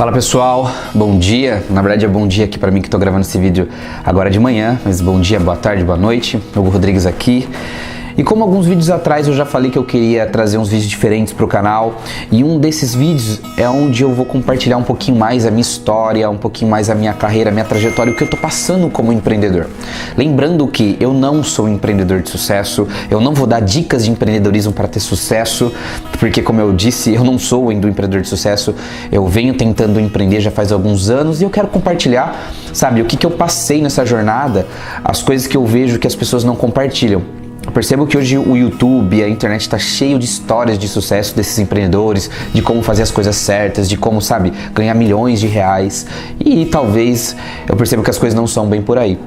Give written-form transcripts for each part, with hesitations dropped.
Fala pessoal, bom dia. Na verdade é bom dia aqui pra mim que tô gravando esse vídeo agora de manhã, mas bom dia, boa tarde, boa noite. Hugo Rodrigues aqui. E como alguns vídeos atrás eu já falei que eu queria trazer uns vídeos diferentes pro canal, e um desses vídeos é onde eu vou compartilhar um pouquinho mais a minha história, um pouquinho mais a minha carreira, a minha trajetória, o que eu tô passando como empreendedor. Lembrando que eu não sou um empreendedor de sucesso, eu não vou dar dicas de empreendedorismo para ter sucesso, porque como eu disse, eu não sou um empreendedor de sucesso, eu venho tentando empreender já faz alguns anos e eu quero compartilhar, sabe, o que eu passei nessa jornada, as coisas que eu vejo que as pessoas não compartilham. Eu percebo que hoje o YouTube, a internet está cheio de histórias de sucesso desses empreendedores, de como fazer as coisas certas, de como, sabe, ganhar milhões de reais. E talvez eu percebo que as coisas não são bem por aí.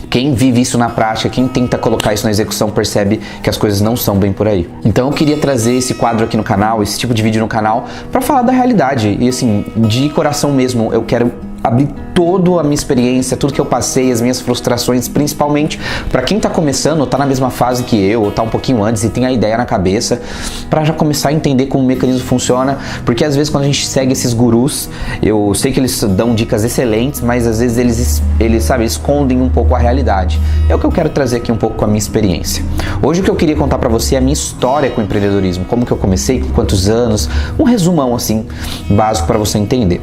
Quem vive isso na prática, quem tenta colocar isso na execução, percebe que as coisas não são bem por aí. Então eu queria trazer esse quadro aqui no canal, esse tipo de vídeo no canal, para falar da realidade. E assim, de coração mesmo, eu quero abrir toda a minha experiência, tudo que eu passei, as minhas frustrações, principalmente para quem tá começando, ou tá na mesma fase que eu, ou tá um pouquinho antes e tem a ideia na cabeça, para já começar a entender como o mecanismo funciona, porque às vezes quando a gente segue esses gurus, eu sei que eles dão dicas excelentes, mas às vezes eles sabe, escondem um pouco a realidade. É o que eu quero trazer aqui um pouco com a minha experiência. Hoje o que eu queria contar para você é a minha história com o empreendedorismo, como que eu comecei, com quantos anos, um resumão assim, básico para você entender.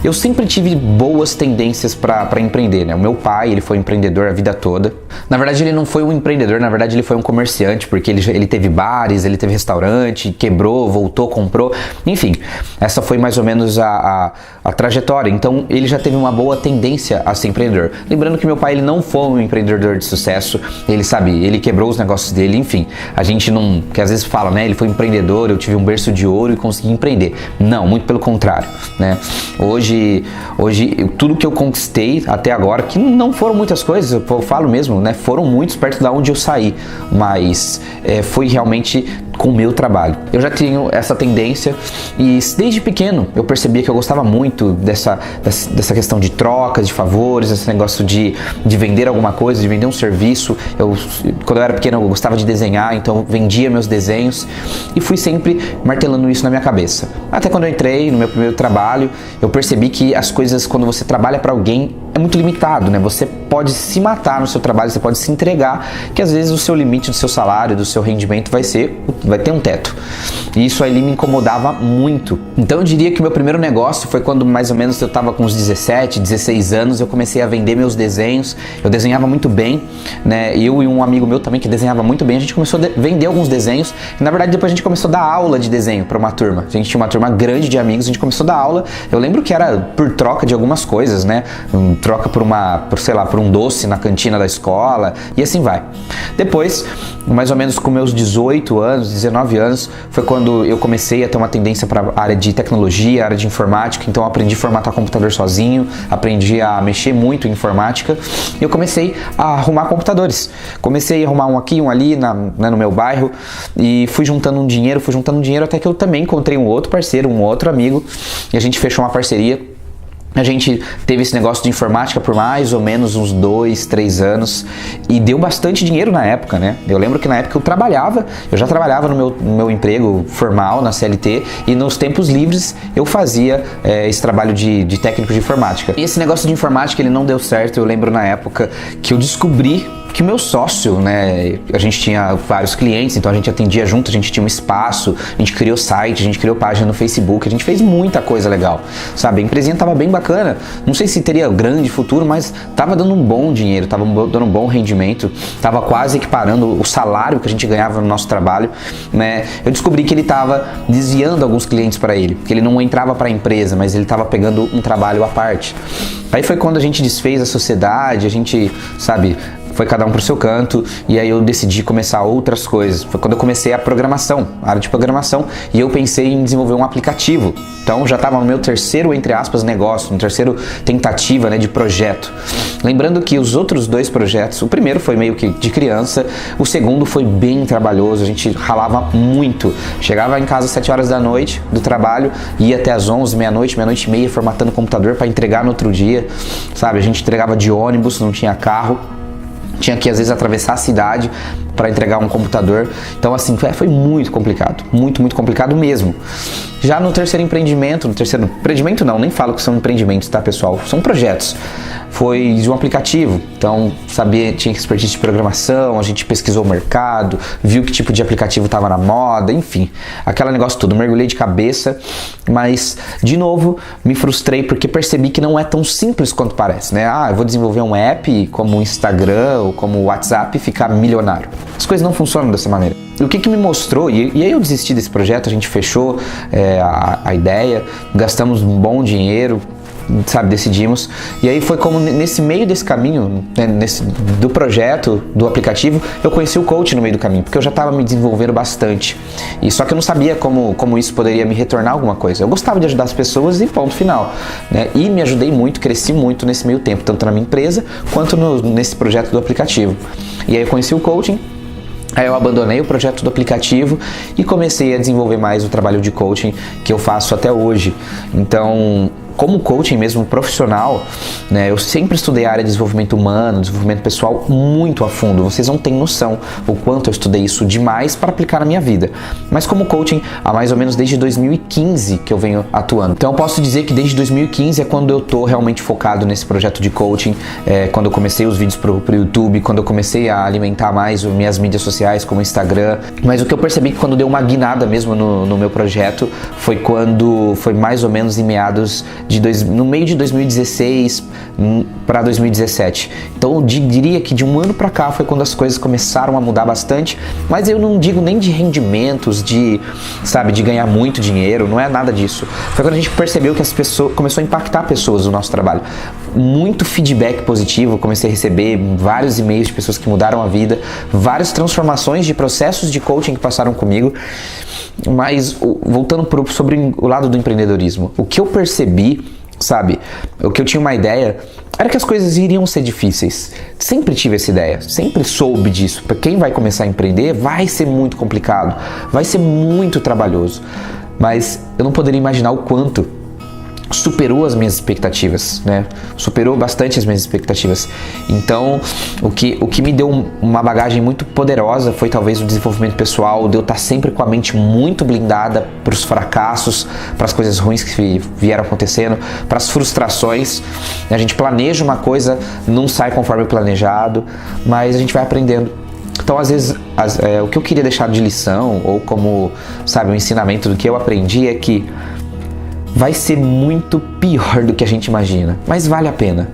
Eu sempre tive boas tendências para empreender, né? O meu pai, ele foi empreendedor a vida toda. Na verdade, ele não foi um empreendedor, na verdade ele foi um comerciante, porque ele teve bares, ele teve restaurante, quebrou, voltou, comprou, enfim. Essa foi mais ou menos a trajetória. Então, ele já teve uma boa tendência a ser empreendedor. Lembrando que meu pai, ele não foi um empreendedor de sucesso, ele sabe, ele quebrou os negócios dele, enfim. A gente não, que às vezes fala, né? Ele foi empreendedor, eu tive um berço de ouro e consegui empreender. Não, muito pelo contrário, né? Hoje tudo que eu conquistei até agora, que não foram muitas coisas, eu falo mesmo, né? Foram muitos perto da onde eu saí, mas foi realmente com o meu trabalho. Eu já tenho essa tendência e desde pequeno eu percebia que eu gostava muito dessa questão de trocas, de favores, esse negócio de vender alguma coisa, de vender um serviço. Quando eu era pequeno eu gostava de desenhar, então eu vendia meus desenhos e fui sempre martelando isso na minha cabeça. Até quando eu entrei no meu primeiro trabalho, eu percebi que as coisas, quando você trabalha para alguém, é muito limitado, né? Você pode se matar no seu trabalho, você pode se entregar, que às vezes o seu limite do seu salário, do seu rendimento vai ter um teto. E isso aí me incomodava muito. Então eu diria que o meu primeiro negócio foi quando mais ou menos eu estava com uns 17, 16 anos, eu comecei a vender meus desenhos. Eu desenhava muito bem, né? Eu e um amigo meu também que desenhava muito bem, a gente começou a vender alguns desenhos. E na verdade depois a gente começou a dar aula de desenho para uma turma. A gente tinha uma turma grande de amigos, a gente começou a dar aula. Eu lembro que era por troca de algumas coisas, né? Troca por um doce na cantina da escola e assim vai. Depois, mais ou menos com meus 18 anos, 19 anos, foi quando eu comecei a ter uma tendência para a área de tecnologia, área de informática, então eu aprendi a formatar computador sozinho, aprendi a mexer muito em informática e eu comecei a arrumar computadores. Comecei a arrumar um aqui, um ali no meu bairro e fui juntando um dinheiro até que eu também encontrei um outro parceiro, um outro amigo e a gente fechou uma parceria. A gente teve esse negócio de informática por mais ou menos uns 2, 3 anos e deu bastante dinheiro na época, né? Eu lembro que na época eu já trabalhava no meu emprego formal na CLT e nos tempos livres eu fazia esse trabalho de técnico de informática. E esse negócio de informática ele não deu certo, eu lembro na época que eu descobri que o meu sócio, né, a gente tinha vários clientes, então a gente atendia junto, a gente tinha um espaço, a gente criou site, a gente criou página no Facebook, a gente fez muita coisa legal, sabe? A empresinha tava bem bacana, não sei se teria grande futuro, mas tava dando um bom dinheiro, tava dando um bom rendimento, tava quase equiparando o salário que a gente ganhava no nosso trabalho, né? Eu descobri que ele tava desviando alguns clientes para ele, que ele não entrava para a empresa, mas ele tava pegando um trabalho à parte. Aí foi quando a gente desfez a sociedade, a gente, sabe, foi cada um pro seu canto e aí eu decidi começar outras coisas. Foi quando eu comecei a programação, a área de programação, e eu pensei em desenvolver um aplicativo. Então já estava no meu terceiro, entre aspas, negócio, no terceiro tentativa, né, de projeto. Lembrando que os outros dois projetos, o primeiro foi meio que de criança, o segundo foi bem trabalhoso, a gente ralava muito. Chegava em casa às 7 horas da noite do trabalho, ia até às 11, meia-noite e meia, formatando o computador para entregar no outro dia, sabe? A gente entregava de ônibus, não tinha carro. Tinha que às vezes atravessar a cidade para entregar um computador. Então assim, foi muito complicado, muito complicado mesmo. Já no terceiro empreendimento não, nem falo que são empreendimentos, tá, pessoal? São projetos. Foi de um aplicativo, então tinha expertise de programação, a gente pesquisou o mercado, viu que tipo de aplicativo estava na moda, enfim, aquele negócio todo, mergulhei de cabeça, mas de novo me frustrei porque percebi que não é tão simples quanto parece, né? Eu vou desenvolver um app como o Instagram ou como o WhatsApp e ficar milionário. As coisas não funcionam dessa maneira. O que me mostrou, e aí eu desisti desse projeto, a gente fechou a ideia, gastamos um bom dinheiro, sabe, decidimos, e aí foi como nesse meio desse caminho, né, do projeto, do aplicativo, eu conheci o coach no meio do caminho, porque eu já estava me desenvolvendo bastante, e só que eu não sabia como isso poderia me retornar alguma coisa. Eu gostava de ajudar as pessoas e ponto final, né, e me ajudei muito, cresci muito nesse meio tempo, tanto na minha empresa, quanto nesse projeto do aplicativo. E aí eu conheci o coaching. Aí eu abandonei o projeto do aplicativo e comecei a desenvolver mais o trabalho de coaching que eu faço até hoje. Então, como coaching mesmo profissional, né, eu sempre estudei a área de desenvolvimento humano, desenvolvimento pessoal muito a fundo. Vocês não têm noção o quanto eu estudei isso demais para aplicar na minha vida. Mas como coaching, há mais ou menos desde 2015 que eu venho atuando. Então eu posso dizer que desde 2015 é quando eu tô realmente focado nesse projeto de coaching, quando eu comecei os vídeos pro YouTube, quando eu comecei a alimentar mais minhas mídias sociais como o Instagram. Mas o que eu percebi que quando deu uma guinada mesmo no meu projeto foi mais ou menos em meados no meio de 2016 para 2017. Então eu diria que de um ano para cá foi quando as coisas começaram a mudar bastante, mas eu não digo nem de rendimentos, de ganhar muito dinheiro, não é nada disso. Foi quando a gente percebeu que as pessoas começou a impactar pessoas no nosso trabalho. Muito feedback positivo, comecei a receber vários e-mails de pessoas que mudaram a vida, várias transformações de processos de coaching que passaram comigo. Mas voltando sobre o lado do empreendedorismo, o que eu percebi, o que eu tinha uma ideia, era que as coisas iriam ser difíceis. Sempre tive essa ideia, sempre soube disso. Para quem vai começar a empreender, vai ser muito complicado, vai ser muito trabalhoso. Mas eu não poderia imaginar o quanto superou as minhas expectativas, né? Superou bastante as minhas expectativas. Então, o que me deu uma bagagem muito poderosa foi talvez o desenvolvimento pessoal, de eu estar sempre com a mente muito blindada para os fracassos, para as coisas ruins que vieram acontecendo, para as frustrações. A gente planeja uma coisa, não sai conforme planejado, mas a gente vai aprendendo. Então, às vezes, o que eu queria deixar de lição, ou como, um ensinamento do que eu aprendi é que vai ser muito pior do que a gente imagina, mas vale a pena,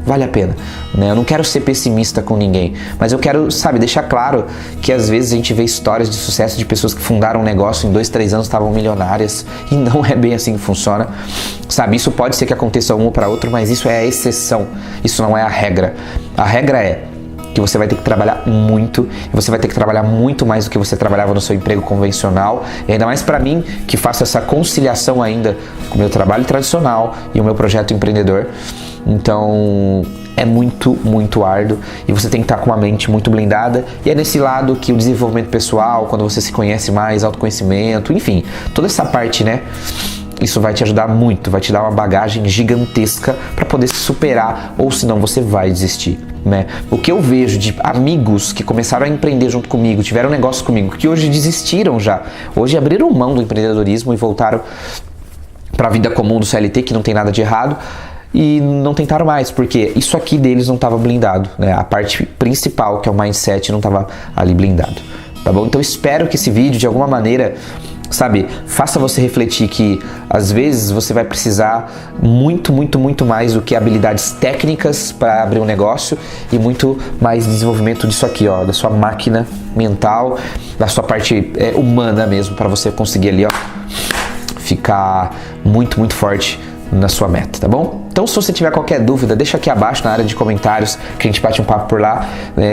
né? Eu não quero ser pessimista com ninguém, mas eu quero, deixar claro que às vezes a gente vê histórias de sucesso de pessoas que fundaram um negócio em 2, 3 anos estavam milionárias, e não é bem assim que funciona, isso pode ser que aconteça um ou para outro, mas isso é a exceção, isso não é a regra. A regra é que você vai ter que trabalhar muito, e você vai ter que trabalhar muito mais do que você trabalhava no seu emprego convencional, e ainda mais para mim, que faço essa conciliação ainda com o meu trabalho tradicional e o meu projeto empreendedor. Então, é muito, muito árduo, e você tem que estar com uma mente muito blindada, e é nesse lado que o desenvolvimento pessoal, quando você se conhece mais, autoconhecimento, enfim, toda essa parte, né? Isso vai te ajudar muito, vai te dar uma bagagem gigantesca para poder se superar, ou senão você vai desistir, né? O que eu vejo de amigos que começaram a empreender junto comigo, tiveram negócio comigo, que hoje desistiram já, hoje abriram mão do empreendedorismo e voltaram para a vida comum do CLT, que não tem nada de errado, e não tentaram mais, porque isso aqui deles não estava blindado, né? A parte principal, que é o mindset, não estava ali blindado, tá bom? Então espero que esse vídeo, de alguma maneira, faça você refletir que às vezes você vai precisar muito, muito, muito mais do que habilidades técnicas para abrir um negócio, e muito mais desenvolvimento disso aqui, da sua máquina mental, da sua parte humana mesmo, para você conseguir ali, ficar muito, muito forte na sua meta, tá bom? Então, se você tiver qualquer dúvida, deixa aqui abaixo na área de comentários, que a gente bate um papo por lá.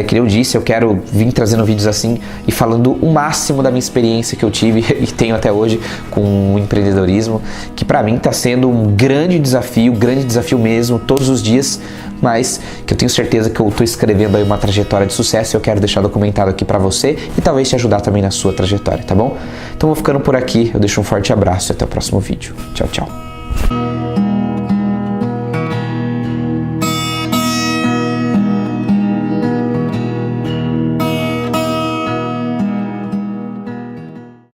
Que eu disse, eu quero vir trazendo vídeos assim e falando o máximo da minha experiência que eu tive e tenho até hoje com o empreendedorismo, que para mim está sendo um grande desafio mesmo, todos os dias, mas que eu tenho certeza que eu estou escrevendo aí uma trajetória de sucesso, e eu quero deixar documentado aqui para você e talvez te ajudar também na sua trajetória, tá bom? Então, vou ficando por aqui, eu deixo um forte abraço e até o próximo vídeo. Tchau, tchau.